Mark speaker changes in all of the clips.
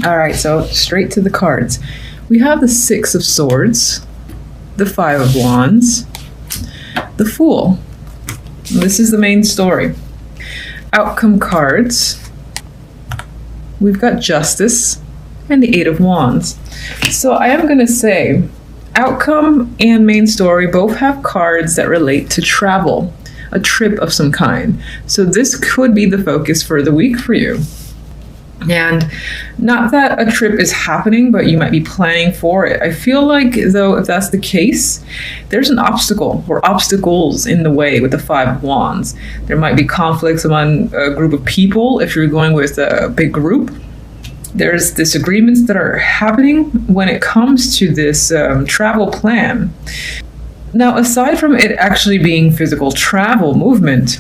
Speaker 1: All right, so straight to the cards. We have the Six of Swords, the Five of Wands, the Fool. This is the main story. Outcome cards. We've got Justice and the Eight of Wands. So I am going to say outcome and main story both have cards that relate to travel, a trip of some kind. So this could be the focus for the week for you. And not that a trip is happening, but you might be planning for it. I feel like, though, if that's the case, there's an obstacle or obstacles in the way with the Five of Wands. There might be conflicts among a group of people if you're going with a big group. There's disagreements that are happening when it comes to this travel plan. Now, aside from it actually being physical travel movement,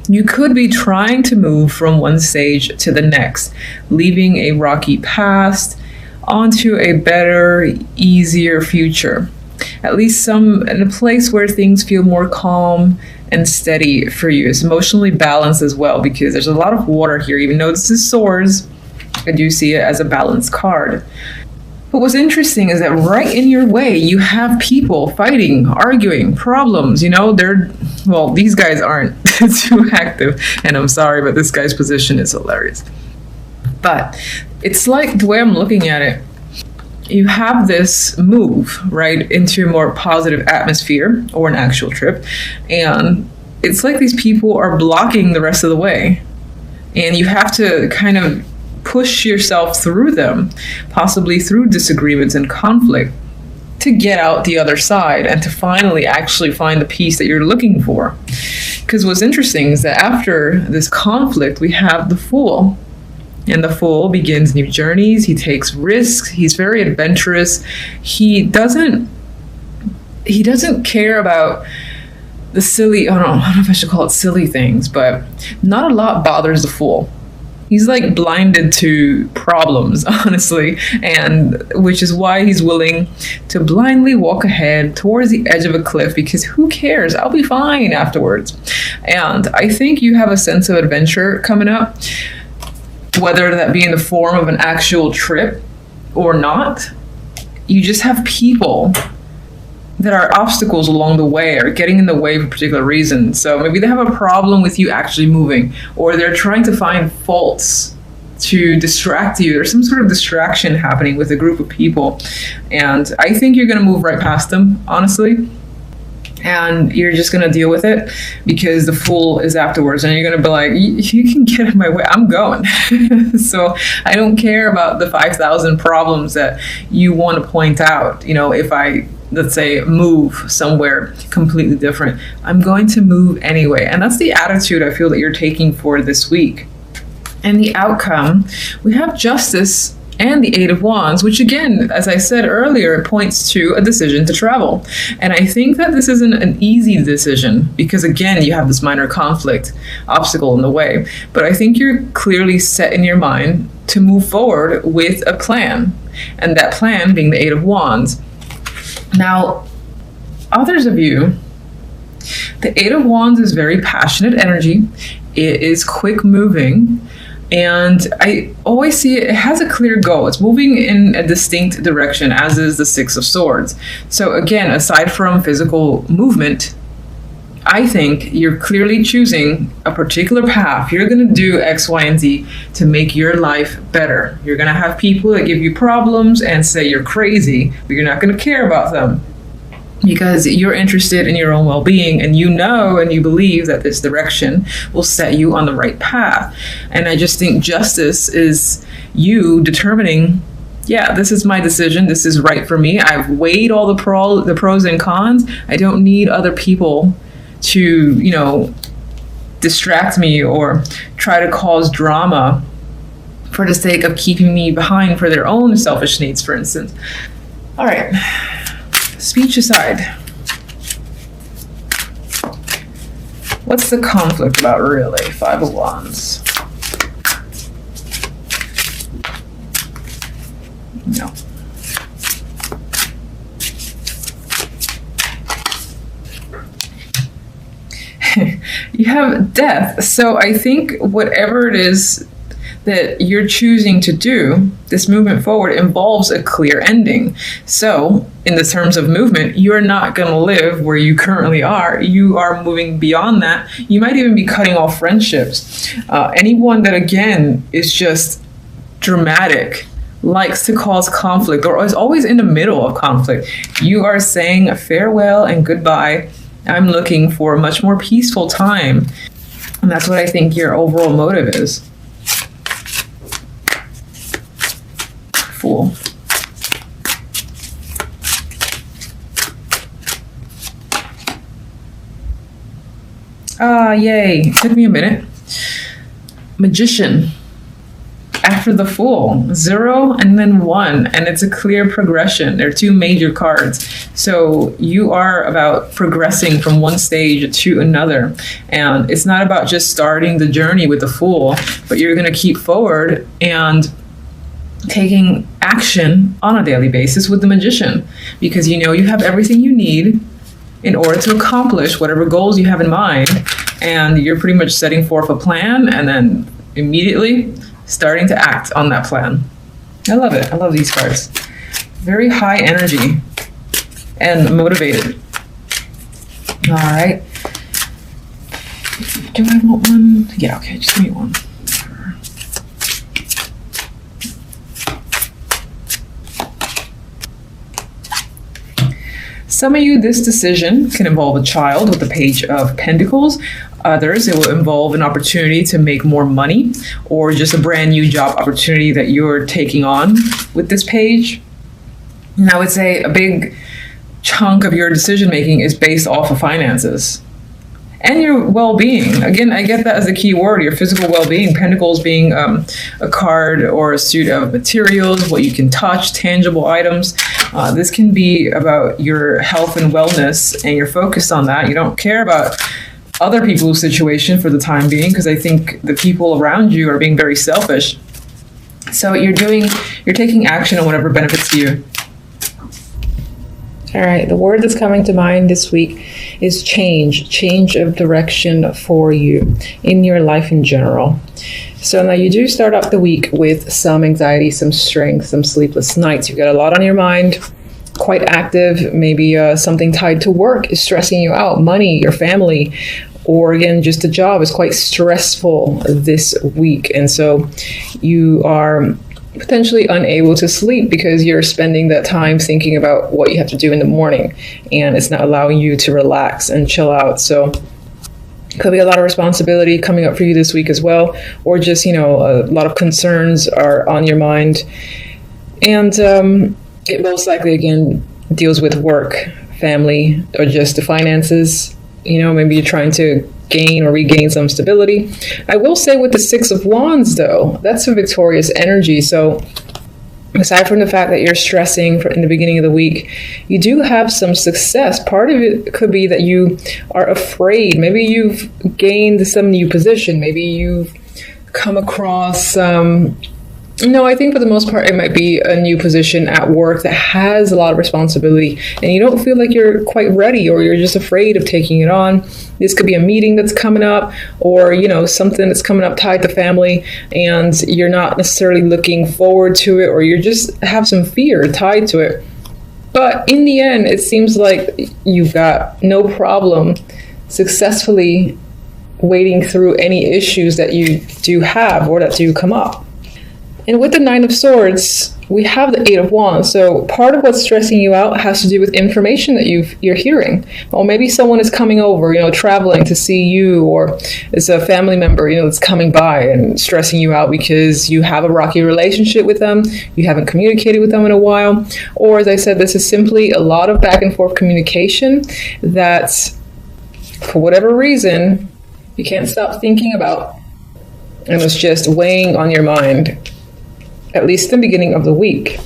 Speaker 1: you could be trying to move from one stage to the next, leaving a rocky past onto a better, easier future. At least in a place where things feel more calm and steady for you. It's emotionally balanced as well, because there's a lot of water here. Even though this is swords, I do see it as a balanced card. But what's interesting is that right in your way, you have people fighting, arguing, problems. These guys aren't too active, and I'm sorry, but this guy's position is hilarious. But it's like, the way I'm looking at it, you have this move, right, into a more positive atmosphere or an actual trip, and it's like these people are blocking the rest of the way, and you have to kind of push yourself through them, possibly through disagreements and conflict, to get out the other side and to finally actually find the peace that you're looking for. Because what's interesting is that after this conflict, we have the Fool. And the Fool begins new journeys. He takes risks. He's very adventurous. He doesn't care about the silly, I don't know if I should call it silly things, but not a lot bothers the Fool. He's like blinded to problems, honestly, and which is why he's willing to blindly walk ahead towards the edge of a cliff, because who cares? I'll be fine afterwards. And I think you have a sense of adventure coming up, whether that be in the form of an actual trip or not. You just have people that are obstacles along the way, or getting in the way for particular reasons. So maybe they have a problem with you actually moving, or they're trying to find faults to distract you. There's some sort of distraction happening with a group of people. And I think you're going to move right past them, honestly. And you're just going to deal with it, because the Fool is afterwards, and you're going to be like, you can get in my way, I'm going. So I don't care about the 5,000 problems that you want to point out. If I, let's say, move somewhere completely different, I'm going to move anyway. And that's the attitude I feel that you're taking for this week. And the outcome, we have Justice and the Eight of Wands, which again, as I said earlier, points to a decision to travel. And I think that this isn't an easy decision, because again, you have this minor conflict, obstacle in the way. But I think you're clearly set in your mind to move forward with a plan. And that plan being the Eight of Wands. Now, others of you, the Eight of Wands is very passionate energy. It is quick moving. And I always see it has a clear goal. It's moving in a distinct direction, as is the Six of Swords. So again, aside from physical movement, I think you're clearly choosing a particular path. You're going to do X, Y, and Z to make your life better. You're going to have people that give you problems and say you're crazy, but you're not going to care about them, because you're interested in your own well-being, and you believe that this direction will set you on the right path. And I just think Justice is you determining, yeah, this is my decision. This is right for me. I've weighed all the pros and cons. I don't need other people to, distract me or try to cause drama for the sake of keeping me behind for their own selfish needs, for instance. All right. Speech aside, what's the conflict about, really? Five of Wands. No. You have Death. So I think whatever it is that you're choosing to do, this movement forward, involves a clear ending. So, in the terms of movement, you're not going to live where you currently are. You are moving beyond that. You might even be cutting off friendships. Anyone that, again, is just dramatic, likes to cause conflict, or is always in the middle of conflict, you are saying a farewell and goodbye. I'm looking for a much more peaceful time. And that's what I think your overall motive is. Fool. Yay. Took me a minute. Magician. After the Fool, 0 and then 1, and it's a clear progression. There are 2 major cards. So you are about progressing from one stage to another. And it's not about just starting the journey with the Fool, but you're going to keep forward and taking action on a daily basis with the Magician, because you know you have everything you need in order to accomplish whatever goals you have in mind. And you're pretty much setting forth a plan and then immediately starting to act on that plan. I love it. I love these cards. Very high energy and motivated. All right. Do I want one? Yeah, okay, just give me one. Some of you, this decision can involve a child with the Page of Pentacles. Others, it will involve an opportunity to make more money, or just a brand new job opportunity that you're taking on with this page. And I would say a big chunk of your decision making is based off of finances and your well-being. Again, I get that as a key word, your physical well-being. Pentacles being a card or a suit of materials, what you can touch, tangible items. This can be about your health and wellness, and you're focused on that. You don't care about other people's situation for the time being, because I think the people around you are being very selfish. So you're taking action on whatever benefits you. All right, the word that's coming to mind this week is change of direction for you in your life in general. So now you do start off the week with some anxiety, some stress, some sleepless nights. You've got a lot on your mind, quite active. Maybe something tied to work is stressing you out, money, your family, or again, just a job is quite stressful this week. And so you are potentially unable to sleep because you're spending that time thinking about what you have to do in the morning, and it's not allowing you to relax and chill out. So could be a lot of responsibility coming up for you this week as well, or just, a lot of concerns are on your mind. And it most likely, again, deals with work, family, or just the finances. Maybe you're trying to gain or regain some stability. I will say with the 6 of Wands, though, that's a victorious energy. So aside from the fact that you're stressing in the beginning of the week, you do have some success. Part of it could be that you are afraid. Maybe you've gained some new position. Maybe you've come across I think for the most part, it might be a new position at work that has a lot of responsibility, and you don't feel like you're quite ready, or you're just afraid of taking it on. This could be a meeting that's coming up, or, something that's coming up tied to family, and you're not necessarily looking forward to it, or you just have some fear tied to it. But in the end, it seems like you've got no problem successfully wading through any issues that you do have or that do come up. And with the 9 of Swords, we have the 8 of Wands. So part of what's stressing you out has to do with information that you're hearing. Or maybe someone is coming over, traveling to see you, or it's a family member, that's coming by and stressing you out because you have a rocky relationship with them. You haven't communicated with them in a while. Or, as I said, this is simply a lot of back and forth communication that, for whatever reason, you can't stop thinking about. And it's just weighing on your mind, at least in the beginning of the week.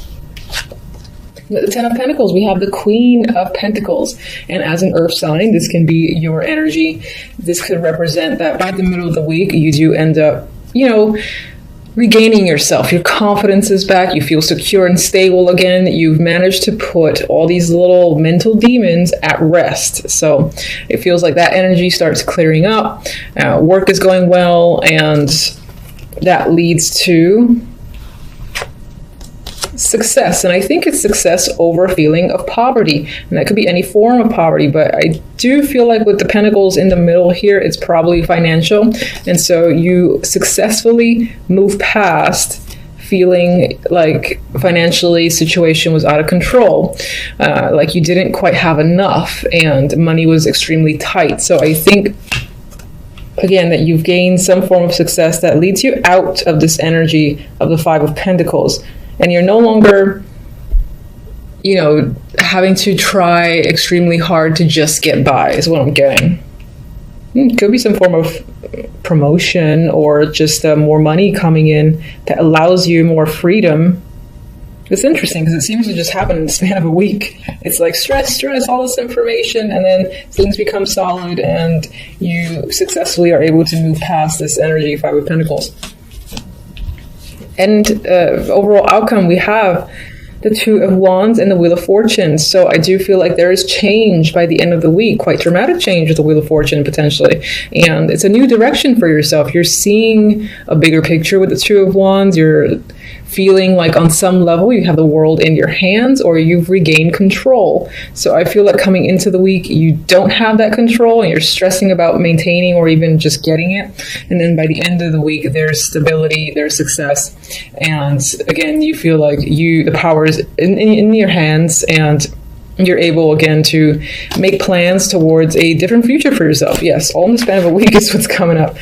Speaker 1: With the 10 of Pentacles, we have the Queen of Pentacles. And as an earth sign, this can be your energy. This could represent that by the middle of the week, you do end up, regaining yourself. Your confidence is back. You feel secure and stable again. You've managed to put all these little mental demons at rest. So it feels like that energy starts clearing up. Work is going well, and that leads to success. And I think it's success over a feeling of poverty. And that could be any form of poverty, but I do feel like with the pentacles in the middle here, it's probably financial. And so you successfully move past feeling like financially situation was out of control, like you didn't quite have enough and money was extremely tight. So I think, again, that you've gained some form of success that leads you out of this energy of the Five of Pentacles. And you're no longer, you know, having to try extremely hard to just get by, is what I'm getting. It could be some form of promotion or just more money coming in that allows you more freedom. It's interesting because it seems to just happen in the span of a week. It's like stress, all this information, and then things become solid and you successfully are able to move past this energy, Five of Pentacles. And overall outcome, we have the Two of Wands and the Wheel of Fortune. So I do feel like there is change by the end of the week, quite dramatic change with the Wheel of Fortune potentially. And it's a new direction for yourself. You're seeing a bigger picture with the Two of Wands. You're feeling like on some level you have the world in your hands, or you've regained control. So I feel like coming into the week, you don't have that control and you're stressing about maintaining or even just getting it. And then by the end of the week, there's stability, there's success. And again, you feel like the power is in your hands, and you're able again to make plans towards a different future for yourself. Yes, all in the span of a week is what's coming up.